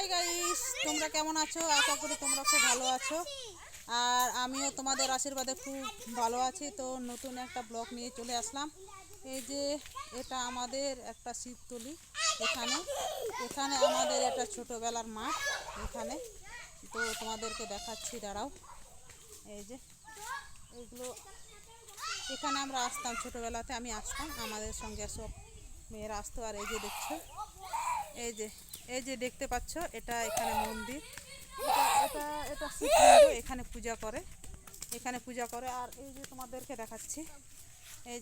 Hi guys, তোমরা কেমন আছো? আশা করি তোমরা খুব ভালো আছো। আর আমিও তোমাদের আশীর্বাদে খুব ভালো আছি। তো নতুন একটা ব্লগ নিয়ে চলে আসলাম। এই যে এটা আমাদের একটা শিবতলি। এখানে এখানে আমাদের একটা ছোটোবেলার মাঠ এখানে। তো তোমাদেরকে দেখাচ্ছি, দাঁড়াও। এই যে এগুলো এখানে আমরা আসতাম ছোটোবেলাতে, আমি আসতাম, আমাদের সঙ্গে সব মেয়েরা আসতো। আর এই যে দেখছো, এই যে দেখতে পাচ্ছ, এটা এখানে মন্দির। এটা এটা এটা শিবলিঙ্গ, এখানে পূজা করে, এখানে পূজা করে। আর এই যে তোমাদেরকে দেখাচ্ছি, এই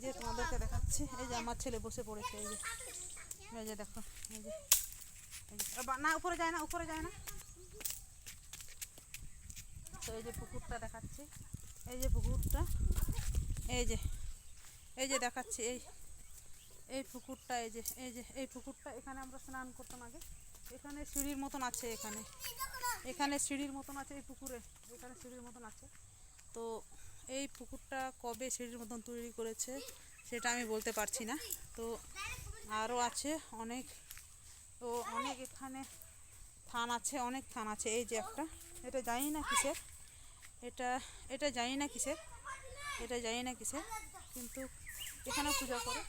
যে আমার ছেলে বসে পড়েছে। এই যে দেখো, এই যে না, উপরে যায় না, উপরে যায় না। তো এই যে পুকুরটা দেখাচ্ছি, এই যে পুকুরটা, এই যে দেখাচ্ছি, এই পুকুরটা, এই পুকুরটা, এখানে আমরা স্নান করতাম আগে। এখানে সিঁড়ির মতন আছে, এখানে সিঁড়ির মতন আছে এই পুকুরে, এখানে সিঁড়ির মতন আছে। তো এই পুকুরটা কবে সিঁড়ির মতন তৈরি করেছে সেটা আমি বলতে পারছি না। তো আরও আছে অনেক, তো অনেক এখানে থান আছে, অনেক থান আছে। এই যে একটা, এটা জানি না কিসের, এটা জানি না কিসের, কিন্তু এখানে পূজা করে।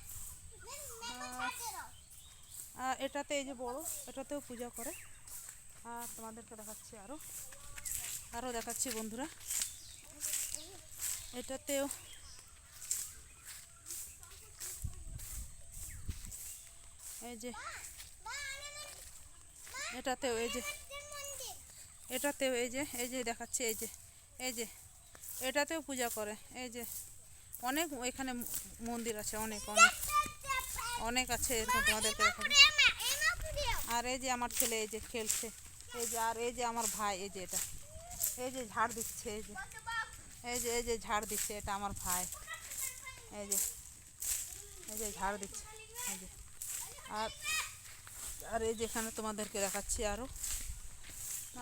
এটাতে এই যে বড়, এটাতেও পূজা করে। আর তোমাদেরকে দেখাচ্ছি, আরও দেখাচ্ছি বন্ধুরা, এটাতেও এই যে, এটাতেও এই যে দেখাচ্ছি, এই যে এটাতেও পূজা করে। এই যে অনেক এখানে মন্দির আছে, অনেক অনেক অনেক আছে, এরকম তোমাদেরকে দেখাবো। আর এই যে আমার ছেলে এই যে খেলছে, আর এই যে আমার ভাই, এই যে এটা, এই যে ঝাড় দিচ্ছে, এই যে ঝাড় দিচ্ছে, এটা আমার ভাই। এই যে ঝাড় দিচ্ছে, এই যে। আর আর এই যে এখানে তোমাদেরকে দেখাচ্ছি,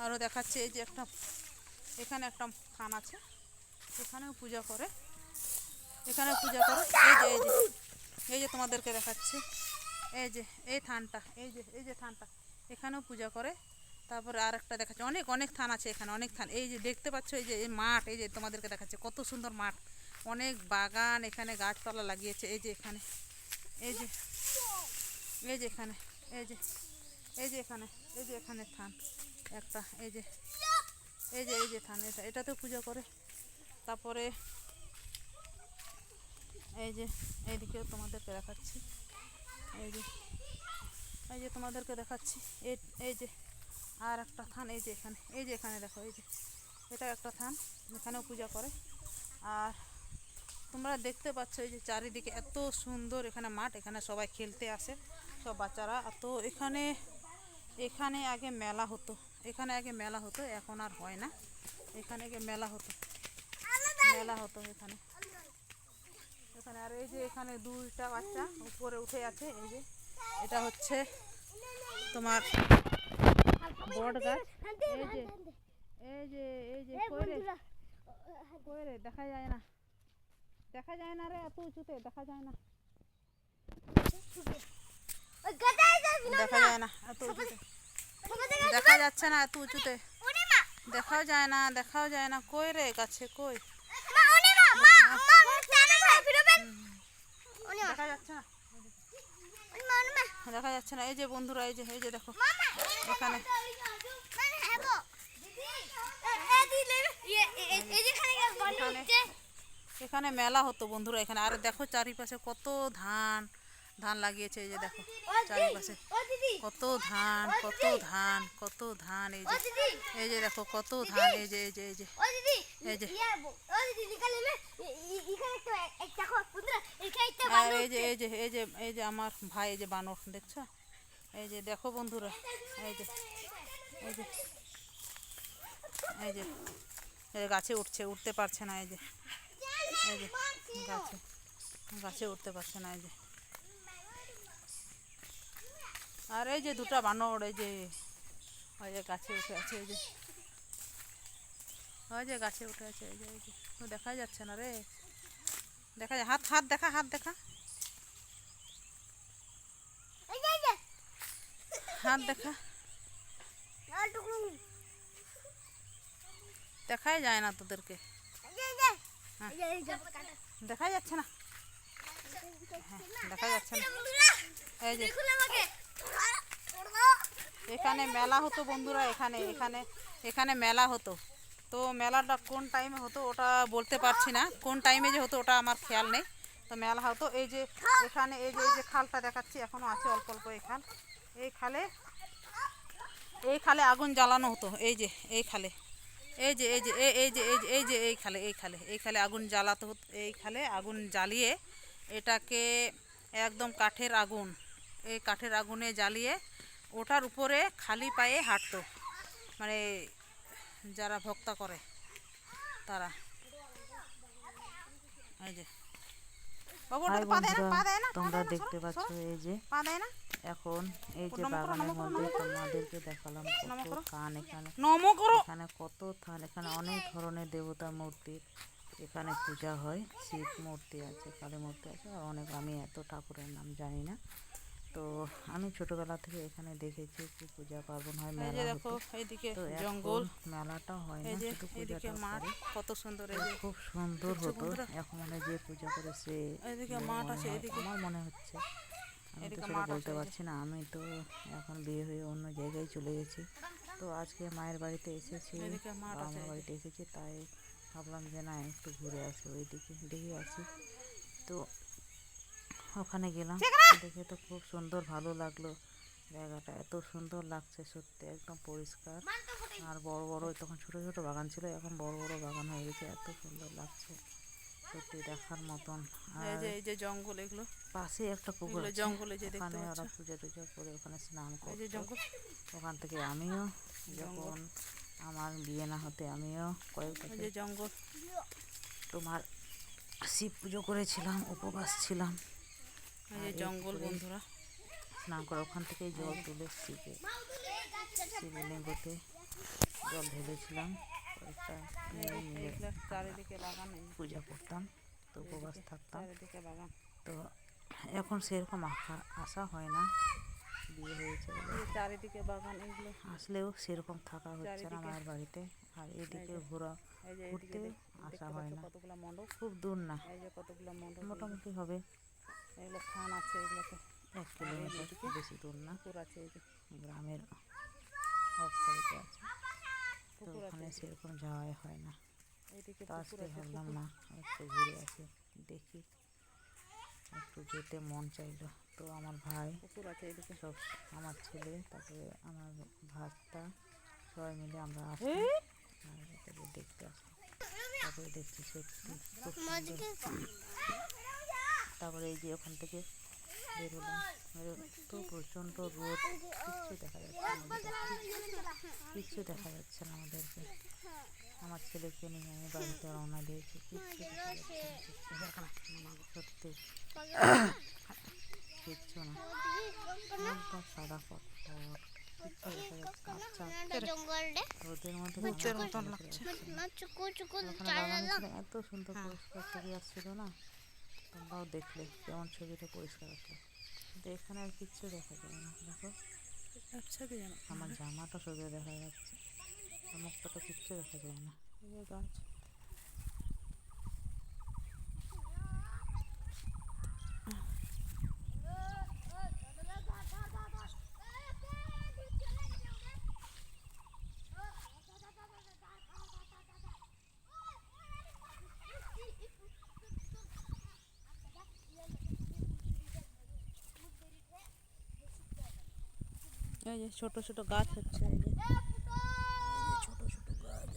আরও দেখাচ্ছি। এই যে এখানে একটা থান আছে, এখানেও পূজা করে, এই যে এই যে তোমাদেরকে দেখাচ্ছি, এই থানটা, এই যে থানটা, এখানেও পূজা করে। তারপরে আর একটা দেখাচ্ছে, অনেক অনেক থান আছে এখানে, অনেক থান। এই যে দেখতে পাচ্ছ, এই যে এই মাঠ, এই যে তোমাদেরকে দেখাচ্ছে কত সুন্দর মাঠ, অনেক বাগান, এখানে গাছপালা লাগিয়েছে। এই যে এখানে, এই যে এখানে, এখানে থান একটা, এই যে থান, এটাতেও পূজা করে। তারপরে এই যে এইদিকেও তোমাদেরকে দেখাচ্ছি, এই যে তোমাদেরকে দেখাচ্ছি, এই যে আর একটা থান, এই যে এখানে দেখো, এটা একটা থান, এখানেও পূজা করে। আর তোমরা দেখতে পাচ্ছ, এই যে চারিদিকে এত সুন্দর এখানে মাঠ, এখানে সবাই খেলতে আসে, সব বাচ্চারা। তো এখানে আগে মেলা হতো, এখন আর হয় না। এখানে আগে মেলা হতো এখানে। আর এই যে এখানে দুইটা বাচ্চা উপরে উঠে আছে, এই যে এটা হচ্ছে তোমার বট গাছ। এই যে কই রে, দেখা যায় না রে, এত উঁচুতে দেখা যায় না, এত উঁচুতে দেখা যাচ্ছে না, এত উঁচুতে দেখাও যায় না। কই রে, গাছে কই, দেখা যাচ্ছে না। এই যে বন্ধুরা, এই যে দেখো, এখানে মেলা হতো বন্ধুরা, এখানে। আর দেখো চারিপাশে কত ধান লাগিয়েছে, এই যে দেখো চারিপাশে কত ধান, এই যে দেখো কত ধান, এই যে আর এই যে আমার ভাই, এই যে বানর দেখছো, এই যে দেখো বন্ধুরা, এই যে গাছে উঠতে পারছে না, এই যে গাছে উঠতে পারছে না, এই যে। আর এই যে দুটা বানর, এই যে গাছে উঠে আছে, এই যে গাছে উঠে আছে, এই যে তো দেখা যাচ্ছে না রে, দেখা যায়, হাত দেখা, হাত দেখা, দেখাই যায় না তোদেরকে, দেখা যাচ্ছে না, দেখা যাচ্ছে না। এই যে এখানে মেলা হতো বন্ধুরা, এখানে এখানে এখানে মেলা হতো। তো মেলাটা কোন টাইমে হতো ওটা বলতে পারছি না, কোন টাইমে যে হতো ওটা আমার খেয়াল নেই। তো মেলা হতো এই যে এখানে, এই যে খালটা দেখাচ্ছি এখনও আছে অল্প অল্প এই খাল, এই খালে আগুন জ্বালানো হতো। এই যে এই খালে, এই যে এই যে এই যে এই যে এই যে এই খালে আগুন জ্বালাতে হতো। এই খালে আগুন জ্বালিয়ে এটাকে একদম কাঠের আগুন, এই কাঠের আগুনে জ্বালিয়ে ওটার উপরে খালি পায়ে হাঁটতো, মানে যারা ভক্তা করে তারা। এই যে হাই বন্ধুরা, তোমরা দেখতে পাচ্ছ এই যে এখন এই যে বাগানের মধ্যে তোমাদেরকে দেখালাম কত থান, এখানে কত থান, এখানে অনেক ধরনের দেবতা মূর্তি এখানে পূজা হয়। শিব মূর্তি আছে, কালী মূর্তি আছে, আর অনেক, আমি এত ঠাকুরের নাম জানি না। তো আমি ছোটবেলা থেকে এখানে দেখেছি কি পূজা পার্বণ হয়, মেলা হতো। তো এখন মেলাটা হয় না, শুধু পূজাটা করে, কত সুন্দর, খুব সুন্দর হতো। এখন মানে যে পূজা করে সে আমার মনে হচ্ছে, আমি তো সেটা বলতে পারছি না, আমি তো এখন বিয়ে হয়ে অন্য জায়গায় চলে গেছি। তো আজকে মায়ের বাড়িতে এসেছি, আমার বাড়িতে এসেছি, তাই ভাবলাম যে না একটু ঘুরে আসি, ওইদিকে দেখে আসি। তো ওখানে গেলাম, দেখে তো খুব সুন্দর, ভালো লাগলো। জায়গাটা এত সুন্দর লাগছে সত্যি, একদম পরিষ্কার, আর বড় বড়, তখন ছোট ছোট বাগান ছিল, এখন বড় বড় বাগান হয়ে গেছে, এত সুন্দর লাগছে সত্যি, দেখার মতন। আর এই যে জঙ্গল, এগুলো পাশে একটা পুকুর আছে, জঙ্গলে যে ওখানে ওরা পূজা টুজা করে ওখানে স্নান করে। ওখান থেকে আমিও যখন আমার বিয়ে না হতে আমিও কয়েক বছর জঙ্গল তোমার শিব পুজো করেছিলাম, উপবাস ছিলাম। জঙ্গল বন্ধুরা, স্নান করে ওখান থেকে জল তুলে শিবলিঙ্গতে জল ঢেলেছিলাম, কয়েকটা চারিদিকে বাগান, পূজা করতাম, তো উপবাস থাকতাম। তো এখন সেরকম আসা হয় না, বিয়ে হয়েছে বলে চারিদিকে বাগান, এগুলো আসলেও সেরকম থাকা হচ্ছে না মায়ের বাড়িতে। আর এদিকে ঘুরতে আসা হয় না, খুব দূর না, মোটামুটি হবে এগুলো থান আছে, এগুলোতে 1 কিলোমিটার, বেশি দূর না, গ্রামের অফ সাইডে আছে। তো ওখানে সেরকম যাওয়াই হয় না। তো আজকে ভাবলাম না একটু ঘুরে আসি, দেখি, একটু যেতে মন চাইলো। তো আমার ভাই সব, আমার ছেলে, তারপরে আমার ভাতটা, সবাই মিলে আমরা আসি, দেখতে আসি। তারপরে দেখছি সত্যি খুব সুন্দর। তারপরে এই যে ওখান থেকে বেরোলাম, তো প্রচণ্ড রোদ, কিচ্ছু দেখা যাচ্ছে না আমাদেরকে। আমার ছেলেকে নিয়ে আমি বাড়িতে রওনা দিয়েছি, কিচ্ছু দেখা যাচ্ছে না, সত্যি কিচ্ছু না, একদম সাদা পথর, কিচ্ছু দেখা যাচ্ছে না। রোদের মধ্যে এত সুন্দর পরিষ্কার ছবি আসছিল না, তোমরাও দেখলে কেমন ছবিটা পরিষ্কার আসলো। কিন্তু এখানে আর কিচ্ছু দেখা যায় না, দেখো আমার জামাটা সোজা দেখা যাচ্ছে, মুখটা তো কিচ্ছু দেখা যায় না। গাছ এই যে ছোট ছোট গাছ হচ্ছে, এই যে ছোট ছোট গাছ,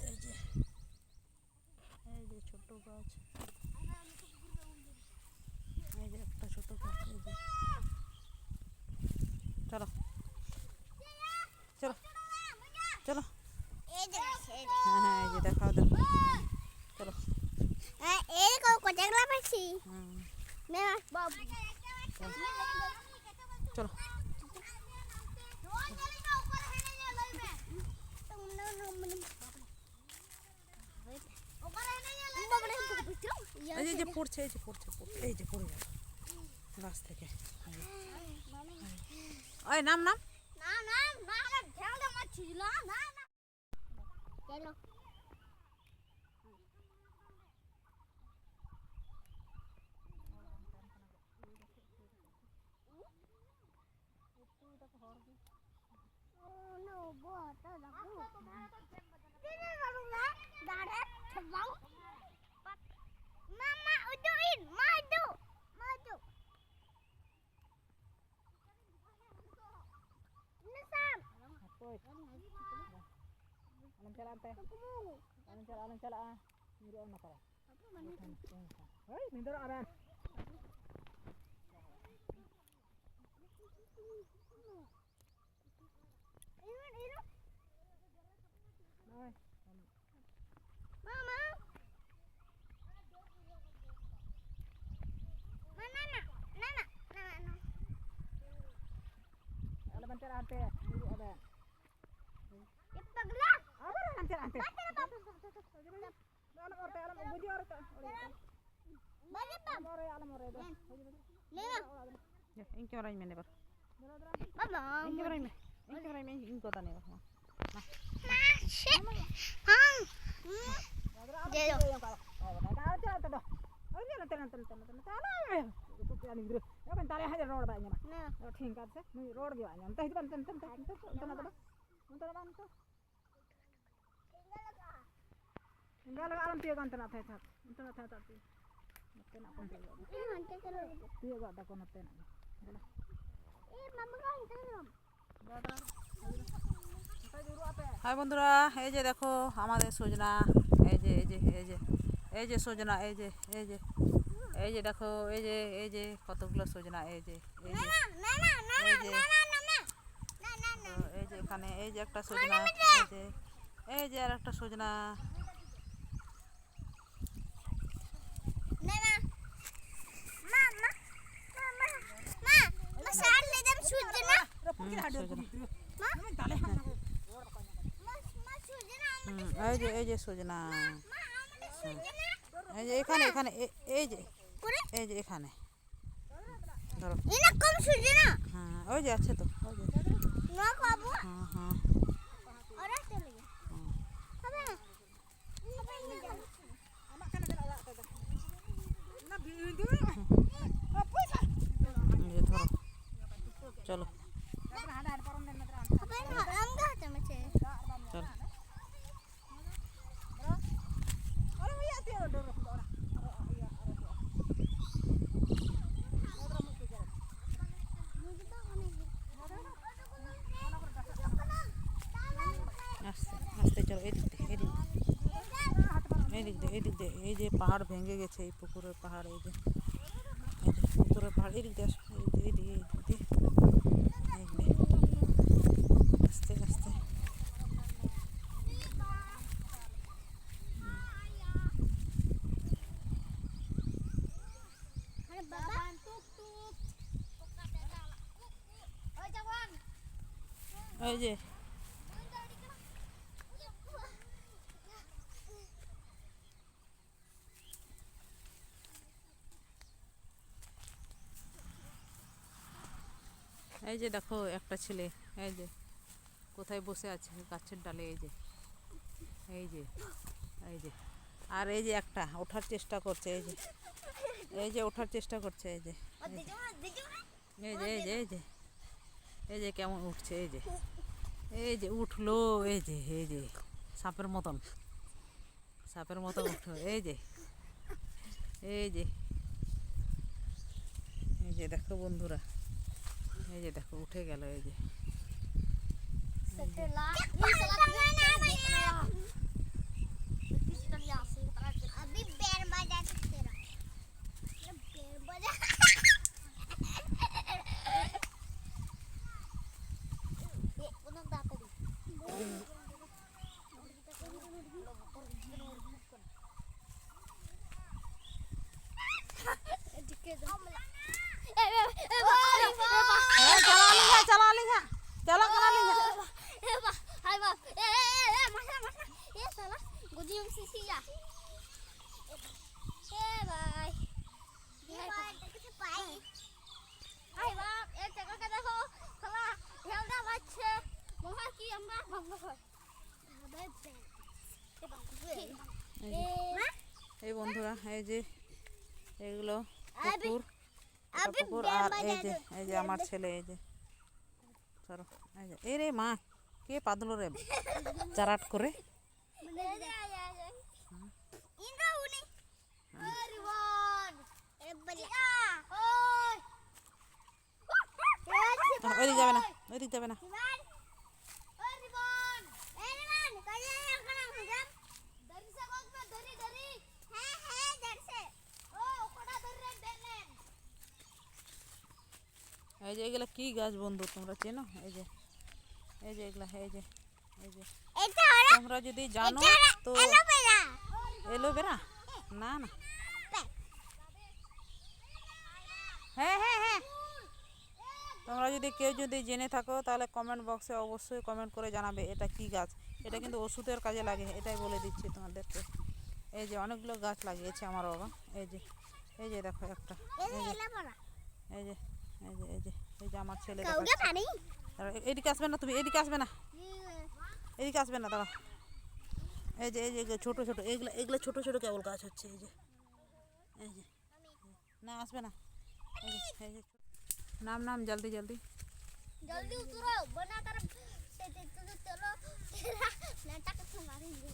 এই যে ছোট গাছ, এই যে একটা ছোট গাছ, এই যে চলো চলো চলো, হ্যাঁ হ্যাঁ, এই যে দেখাও, দেখো, চলো চলো, এই যে পড়ছে, এই যে পড়ছে, এই যে পড়ে যাবে গাছ থেকে। ওই নাম নাম Mama, uduin, madu, madu. Nasam. Alam cala ante. Alam cala ah. Miro na para. Hey, mindoro aran. Irun. Nay. Mama. Nana. Alam cala ante. Miro aran. Ipagla. Alam cala ante. Alam orte alam budi orte. Bagi bab. Alam ore. Nena. Ya, inke orang ini ber. Mama. Inke orang ini inko tane ber. Masih. Hang. Delo. Hi বন্ধুরা, এই যে দেখো আমাদের সজনা, এই যে সজনা, এই যে দেখো, এই যে কতগুলো সজনা, এই যে এখানে এই যে একটা সজনা, এই যে আর একটা সজনা। এই যে সজনা, এই যে এখানে এই যে এখানে ধরো। হ্যাঁ, ওই যে আছে তো, ওই যে। হ্যাঁ হ্যাঁ। ধরো, চলো চলো। আস্তে আস্তে চলো, এদিক দিয়ে এই যে পাহাড় ভেঙে গেছে, এই পুকুরের পাহাড়, এই যে পুকুরের পাহাড়, এদিক দিয়ে আস্তে আস্তে। এই যে দেখো একটা ছেলে, এই যে কোথায় বসে আছে গাছের ডালে, এই যে আর এই যে একটা ওঠার চেষ্টা করছে, এই যে ওঠার চেষ্টা করছে, এই যে কেমন উঠছে, এই যে উঠলো, এই যে সাপের মতন উঠলো, এই যে দেখো বন্ধুরা, এই যে দেখো উঠে গেল, এই যে चला এই বন্ধুরা, এই যে এগুলো পুকুর, পুকুর, আর এই যে আমার ছেলে, এই যে চলো, এই যে এই রে মা, কে পাদলো রে চারাট করে। Indra uni. Everyone. Everybody. Oi. ওইদিক যাবে না, ওইদিক যাবে না। Everyone. Everyone. Kalian yang kena hujam? Dari sekolah pe dari. He dari se. Oh, koda dari denen. এই যে এগুলা কি গাছ বন্ধু তোমরা চেনো? এই যে এগুলা, এই যে Eta hora. তোমরা যদি জানো তো Elovera. এলোভেরা না না, হ্যাঁ হ্যাঁ হ্যাঁ, তোমরা যদি কেউ যদি জেনে থাকো তাহলে কমেন্ট বক্সে অবশ্যই কমেন্ট করে জানাবে এটা কি গাছ। এটা কিন্তু ওষুধের কাজে লাগে, এটাই বলে দিচ্ছি তোমাদেরকে। এই যে অনেকগুলো গাছ লাগিয়েছে আমার বাবা। এই যে দেখো একটা, Elovera. এই যে এই যে আমার ছেলে Kau দেখাচ্ছে। udah tadi? এদিকে আসবে না, তুমি এদিকে আসবে না, এদিকে আসবে না, দাঁড়া। এই যে ছোট ছোট এগুলো ছোট ছোট কেবল গাছ হচ্ছে। এই যে না আসবে না, এই যে নাম জলদি জলদি। जल्दी उतरो बना कर चलो तेरा नाटक मारेंगे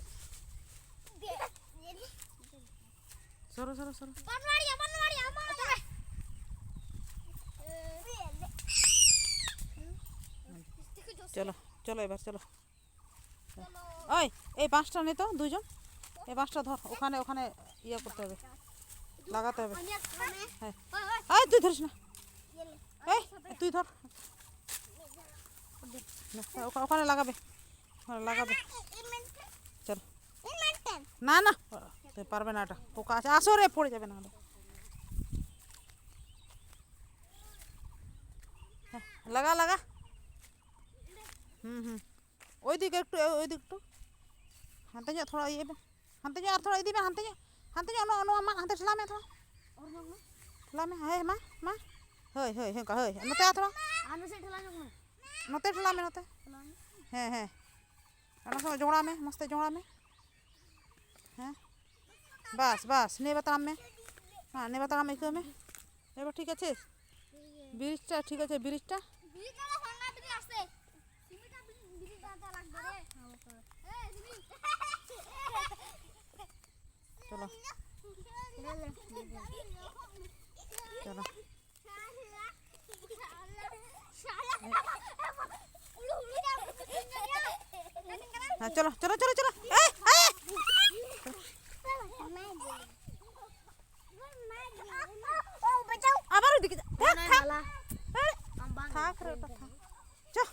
সরো সরো সরো। बनवाड़ी हमारा চলো চলো এবার চলো। ওই এই বাঁশটা নে তো দুজন, এই বাঁশটা ধর, ওখানে ইয়ে করতে হবে, লাগাতে হবে। হ্যাঁ এই তুই ধরিস না, এই তুই ধর, ওখানে লাগাবে, চলো। না না তুই পারবে না, এটা পোকা আছে, আসো রে, পড়ে যাবে না। হ্যাঁ লাগা ওই দিকে একটু, হাতে যা থোড়া ইয়ে, হাতে যা আর থোড়া দিবে, হাতে যা মা হাতে ঠেলামে থোড়া, ঠেলামে হ্যাঁ মা হই নতে আ থোড়া, নতে ঠেলামে নতে, হ্যাঁ এনার সময় জোড়া মে মস্তে জোড়া মে, হ্যাঁ বাস নে বাতাম মে, হ্যাঁ নে বাতাম একটু মে। এবার ঠিক আছে, ব্রিজটা ঠিক আছে, ব্রিজটা চলো চলো। হ্যাঁ চলো আবার ওইদিকে থাক রে, ওটা থাক। চলো